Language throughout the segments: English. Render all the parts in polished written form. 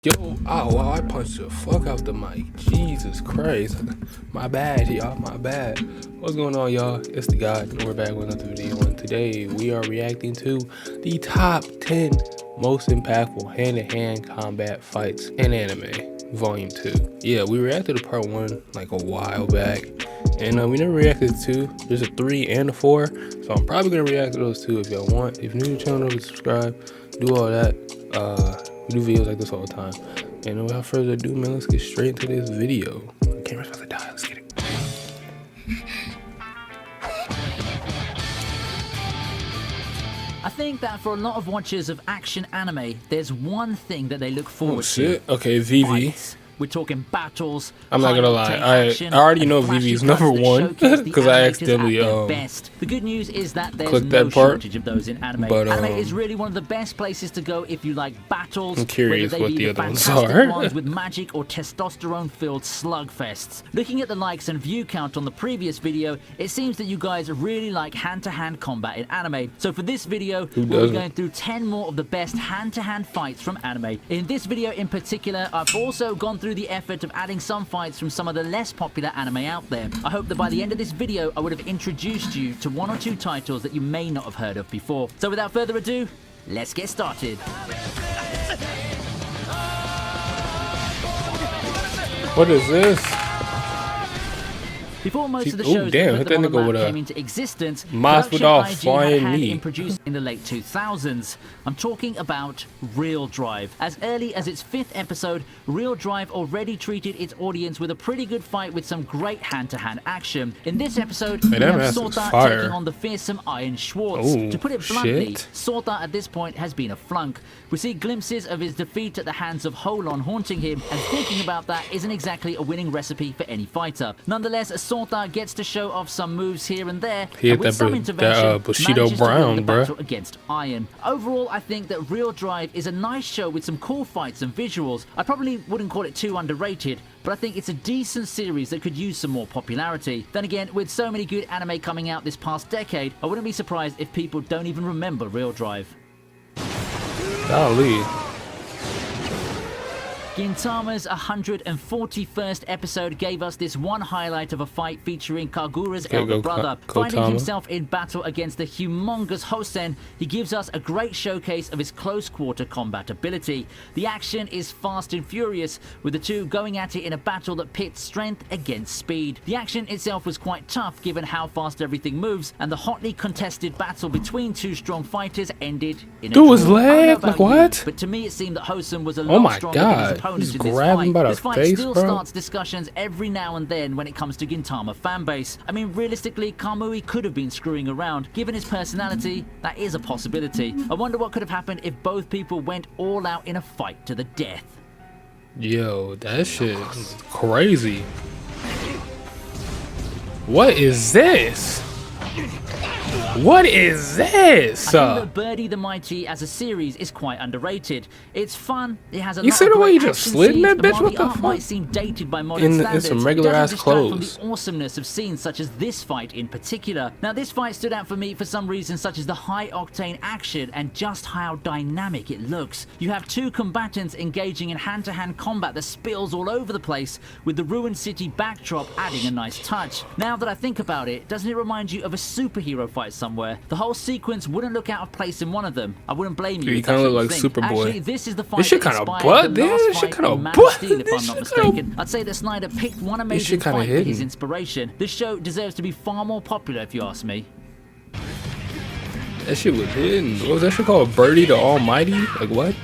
Yo, oh wow, I punched the fuck out the mic. Jesus Christ. My bad, y'all, my bad. What's going on, y'all? It's the God, and we're back with another video. And today we are reacting to the top 10 most impactful hand-to-hand combat fights in anime, volume 2. Yeah, we reacted to part 1 like a while back, and we never reacted to 2. There's a 3 and a 4, so I'm probably gonna react to those 2 if y'all want. If you're new to the channel, subscribe, do all that. We do videos like this all the time. And without further ado, man, let's get straight into this video. The camera's about to die. Let's get it. I think that for a lot of watchers of action anime, there's one thing that they look forward to. Okay, Vivi. Fights. We're talking battles. I'm not gonna lie, I already know Vivi's number 1 because I accidentally The good news is that there's clicked no that part, shortage of those in anime. but Anime is really one of the best places to go if you like battles. I'm curious whether they what be the other ones fantastic are. ones with magic or testosterone-filled slugfests. Looking at the likes and view count on the previous video, it seems that you guys really like hand-to-hand combat in anime. So for this video, we'll be going through 10 more of the best hand-to-hand fights from anime. In this video in particular, I've also gone through the effort of adding some fights from some of the less popular anime out there. I hope that by the end of this video, I would have introduced you to 1 or 2 titles that you may not have heard of before. So without further ado, let's get started. What is this? Before most of the shows that came into existence, Masvidal Hajime had been produced in the late 2000s. I'm talking about Real Drive. As early as its 5th episode, Real Drive already treated its audience with a pretty good fight with some great hand-to-hand action. In this episode, we have Sota taking on the fearsome Iron Schwartz. To put it bluntly, Sota at this point has been a flunk. We see glimpses of his defeat at the hands of Holon haunting him, and thinking about that isn't exactly a winning recipe for any fighter. Nonetheless, Sota gets to show off some moves here and there, and with some intervention, Bushido Brown, bro. Against Iron. Overall, I think that Real Drive is a nice show with some cool fights and visuals. I probably wouldn't call it too underrated, but I think it's a decent series that could use some more popularity. Then again, with so many good anime coming out this past decade, I wouldn't be surprised if people don't even remember Real Drive. Golly. Gintama's 141st episode gave us this one highlight of a fight featuring Kagura's elder brother. Finding himself in battle against the humongous Hosen, he gives us a great showcase of his close-quarter combat ability. The action is fast and furious, with the two going at it in a battle that pits strength against speed. The action itself was quite tough given how fast everything moves, and the hotly contested battle between 2 strong fighters ended in a draw. His leg? Like what? But to me it seemed that Hosen was a lot stronger than his opponent. He's grabbing by the this fight face, still bro. starts discussions every now and then when it comes to Gintama fanbase. I mean, realistically, Kamui could have been screwing around. Given his personality, that is a possibility. I wonder what could have happened if both people went all out in a fight to the death. Yo, that shit is crazy. What is this? What is this? I think that Birdie the Mighty as a series is quite underrated. It's fun. It has a you lot see of the way great you just action slid in scenes, that bitch? and What the art fuck? might seem dated by modern standards, in some regular ass clothes. From the awesomeness of scenes such as this fight in particular. Now, this fight stood out for me for some reason, such as the high-octane action and just how dynamic it looks. You have 2 combatants engaging in hand-to-hand combat that spills all over the place, with the ruined city backdrop adding a nice touch. Now that I think about it, doesn't it remind you of a superhero fight somewhere? The whole sequence wouldn't look out of place in one of them. I wouldn't blame you. You kind of look like Superboy. Actually, this is the fight this shit kind of butt. This shit kind of butt. If I'm not mistaken, I'd say that Snyder picked one amazing fight for his inspiration. This show deserves to be far more popular, if you ask me. That shit was hidden. What was that shit called? Birdie the Almighty? Like what?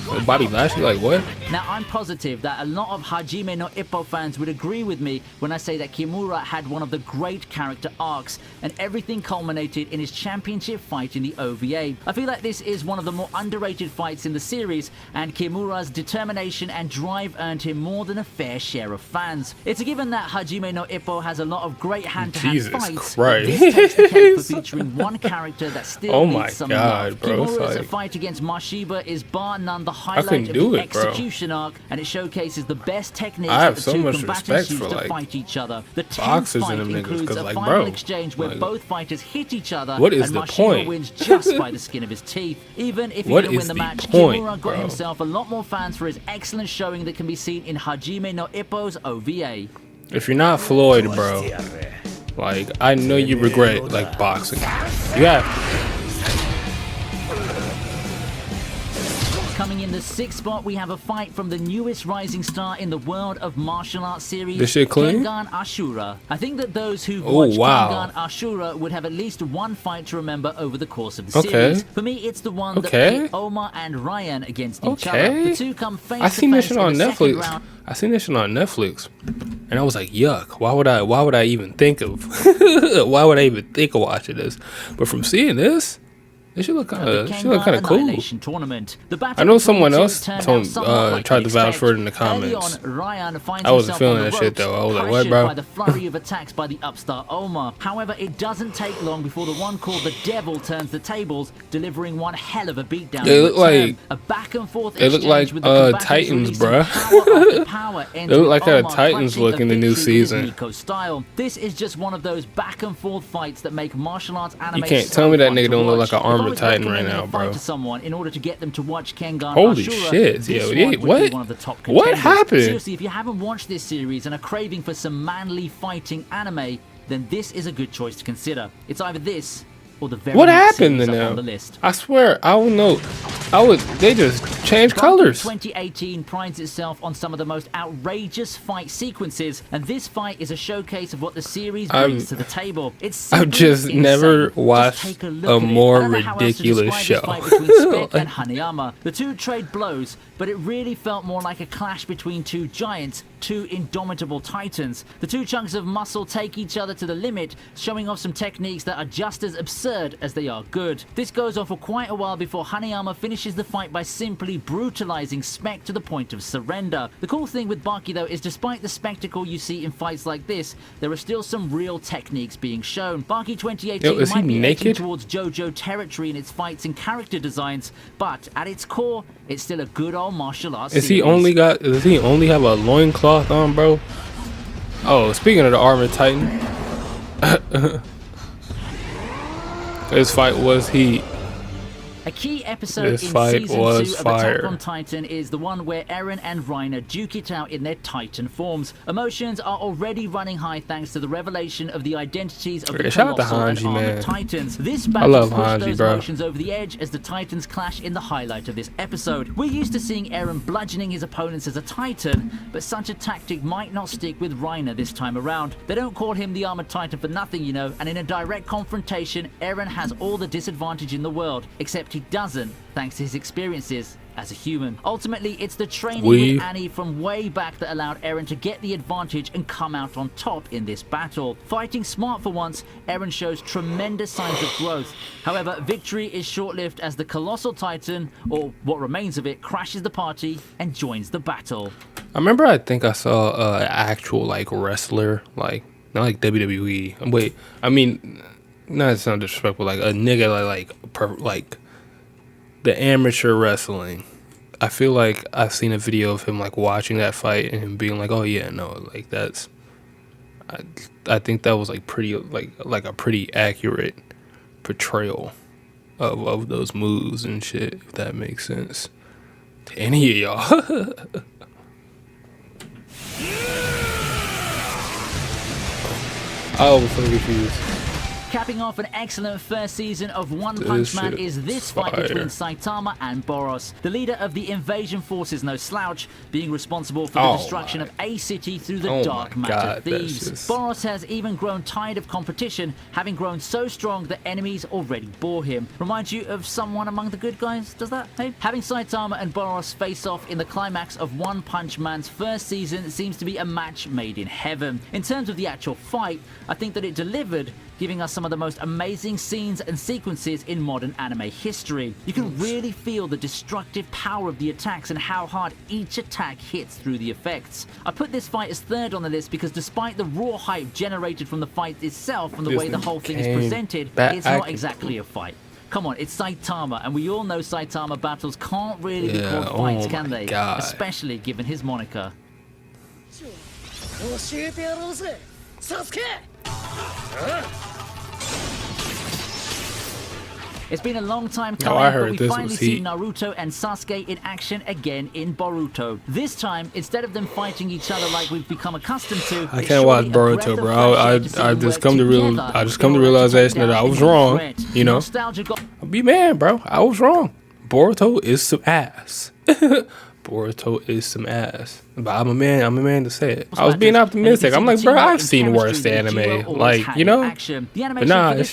Like Bobby Lashley? Like what? Now, I'm positive that a lot of Hajime no Ippo fans would agree with me when I say that Kimura had one of the great character arcs, and everything culminated in his championship fight in the OVA. I feel like this is one of the more underrated fights in the series, and Kimura's determination and drive earned him more than a fair share of fans. It's a given that Hajime no Ippo has a lot of great hand-to-hand fights. This takes the cake for featuring one character that still needs some love. Kimura's fight against Mashiba is bar none the highlight of do the it, bro. execution arc, and it showcases the best techniques I have that so the two much combatants respect use for, to like, fight each other. The 10th boxers fight and them niggas, includes 'cause, a like, final bro, exchange where like, both fighters hit each other, what is and the Mashima point? wins just by the skin of his teeth. Even if he What didn't win is the the match, point, Kimura got bro? himself a lot more fans for his excellent showing that can be seen in Hajime no Ippo's OVA. If you're not Floyd, bro, like, I know you regret, like, boxing. Yeah. Coming in the 6th spot, we have a fight from the newest rising star in the world of martial arts series, This shit clean? Kengan Ashura. I think that those who've Oh, watched wow. Kengan Ashura would have at least one fight to remember over the course of the Okay. series. For me, it's the one that Okay. pit Oma and Ryan against each Okay. other. The two come face I to seen this face shit in on the second Netflix. round. I seen this shit on Netflix, and I was like, "Yuck! Why would I even think of? Why would I even think of watching this?" But from seeing this, it should look kind The of Kengan cool. Annihilation Tournament. The battle I know between someone the two else turned told- out somewhat like tried you'd to vouch expect. for it in the Early comments. on, Ryan finds I wasn't himself feeling on the that shit, ropes, though. I was like, what, pressured bro? by the flurry of attacks by the upstart Oma. However, it doesn't take long before the one called the Devil turns the tables, delivering one hell of a beatdown. They in look return. like- a back and forth they look exchange like, with the combatants Titans, releasing bruh. power after power, They ending look like with how Oma Titans clutching look a in the new victory with his season. Nico style. This is just one of those back and forth fights that make martial arts anime. You can't so tell me that fun nigga to don't look watch. like an If I armored was Titan right recommending now, a fight bro. to someone in order to get them to watch Kengan Holy Ashura, shit, this yo, one yeah, would what? be one of the top What contenders. happened? Seriously, if you haven't watched this series and are craving for some manly fighting anime, then this is a good choice to consider. It's either this or the very What next happened series to up on them? the list. I swear, I don't know. They just changed Barbie colors. 2018 prides itself on some of the most outrageous fight sequences, and this fight is a showcase of what the series brings to the table. It's I've simply just insane. never Just watched take look a at it. more I don't know how else to ridiculous describe show. this fight between Spec and Hanayama. The two trade blows, but it really felt more like a clash between two giants, two indomitable titans. The two chunks of muscle take each other to the limit, showing off some techniques that are just as absurd as they are good. This goes on for quite a while before Hanayama finishes the fight by simply brutalizing Spec to the point of surrender. The cool thing with Baki though is despite the spectacle you see in fights like this, there are still some real techniques being shown. Baki 2018 Yo, is he might be edging naked? towards JoJo territory in its fights and character designs, but at its core, it's still a good old martial arts Does series. he only have a loincloth on, bro? Oh, speaking of the armored Titan, this fight was heat. A key episode This in fight season was 2 of fire. Attack on Titan is the one where Eren and Reiner duke it out in their Titan forms. Emotions are already running high thanks to the revelation of the identities of the Yeah, shout out to Colossal and Hanji, Armored man. Titans. This I battle love pushed Hanji, those bro. emotions over the edge as the Titans clash in the highlight of this episode. We're used to seeing Eren bludgeoning his opponents as a Titan, but such a tactic might not stick with Reiner this time around. They don't call him the Armored Titan for nothing, you know, and in a direct confrontation, Eren has all the disadvantage in the world, except he doesn't, thanks to his experiences as a human. Ultimately, it's the training with Annie from way back that allowed Eren to get the advantage and come out on top in this battle. Fighting smart for once, Eren shows tremendous signs of growth. However, victory is short-lived as the Colossal Titan, or what remains of it, crashes the party and joins the battle. I think I saw an actual like wrestler, like not like WWE. Wait, I mean, not to sound disrespectful, like a nigga like the amateur wrestling. I feel like I've seen a video of him like watching that fight and him being like, "Oh yeah, no, like that's." I think that was like pretty like a pretty accurate portrayal of those moves and shit. If that makes sense to any of y'all. I was so confused. Capping off an excellent first season of One This Punch Man shit is this is fight fire. between Saitama and Boros. The leader of the invasion force is no slouch, being responsible for the Oh destruction my- of a city through the Oh dark my matter God, that's thieves. just- Boros has even grown tired of competition, having grown so strong that enemies already bore him. Reminds you of someone among the good guys, does that? Hey? Having Saitama and Boros face off in the climax of One Punch Man's first season seems to be a match made in heaven. In terms of the actual fight, I think that it delivered, giving us some of the most amazing scenes and sequences in modern anime history. You can really feel the destructive power of the attacks and how hard each attack hits through the effects. I put this fight as third on the list because despite the raw hype generated from the fight itself and the way the whole thing is presented, it's not exactly a fight. Come on, it's Saitama, and we all know Saitama battles can't really be called Yeah, fights, oh can my they? God. Especially given his moniker. It's been a long time coming, I heard but we this finally was see heat. Naruto and Sasuke in action again in Boruto. This time, instead of them fighting each other like we've become accounted to, I can't watch Boruto, bro. I just come to realization that I was wrong. You know, I'll be mad, bro. I was wrong. Boruto is some ass. Boruto is some ass. But I'm a man to say it. I was being optimistic. I'm like, bro, I've seen worse anime. Like, you know? But nah, it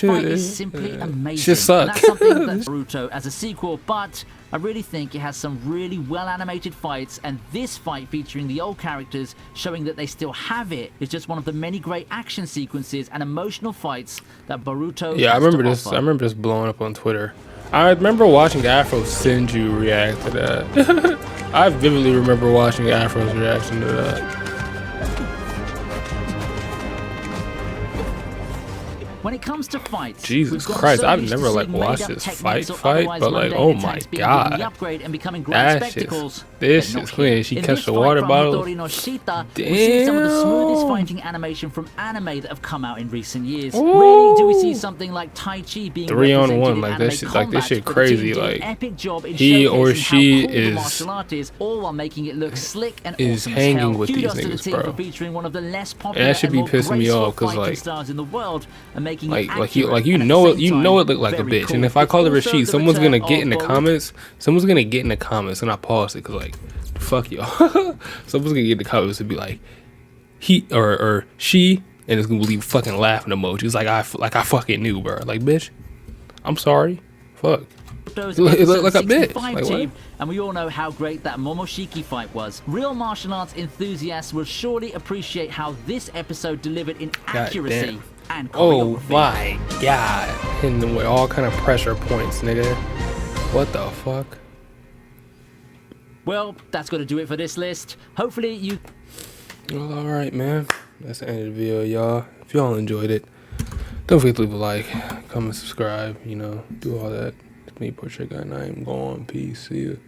should suck. That's something that Boruto as a sequel, but I really think it has some really well-animated fights, and this fight featuring the old characters showing that they still have it is just one of the many great action sequences and emotional fights that Boruto has I remember to this. offer. I remember this blowing up on Twitter. I remember watching Afro Senju react to that. I vividly remember watching Afro's reaction to that. When it comes to fights, Jesus Christ, I've never like watched this fight, but like, oh my God, that shit, this shit's clean. She catch the water bottle. Damn. We see some of the smoothest fighting animation from anime that have come out in recent years. Ooh. Rarely do we see something like Tai Chi being 3-on-1, like that shit, like this shit crazy. Like epic job in he or showcasing she how cool the is martial art is, all while making it look slick and is awesome hanging as hell. with these Kudos to the niggas, team bro. for featuring one of the less popular And that should be and more pissing me graceful off, 'cause, fighting like- stars in the world, and making it like accurate you and at know the it, you same know it time look like a very bitch. cool. And if I call it Also Rashid, the someone's gonna return get in the of Boruto. comments. Someone's gonna get in the comments, and I paused it because like, fuck y'all. Someone's gonna get in the comments and be like, he or she, and it's gonna leave fucking laughing emojis like I fucking knew, bro. Like, bitch, I'm sorry. Fuck. It looked like a bitch. Like, what? And we all know how great that Momoshiki fight was. Real martial arts enthusiasts will surely appreciate how this episode delivered in accuracy damn. and Oh choreography. my God, hitting them with all kind of pressure points, nigga. What the fuck? Well, that's got to do it for this list. Hopefully you... Well, all right, man. That's the end of the video, y'all. If y'all enjoyed it, don't forget to leave a like, comment, subscribe, you know, do all that. It's me, Portrait Guy, and I am gone. Peace. See you.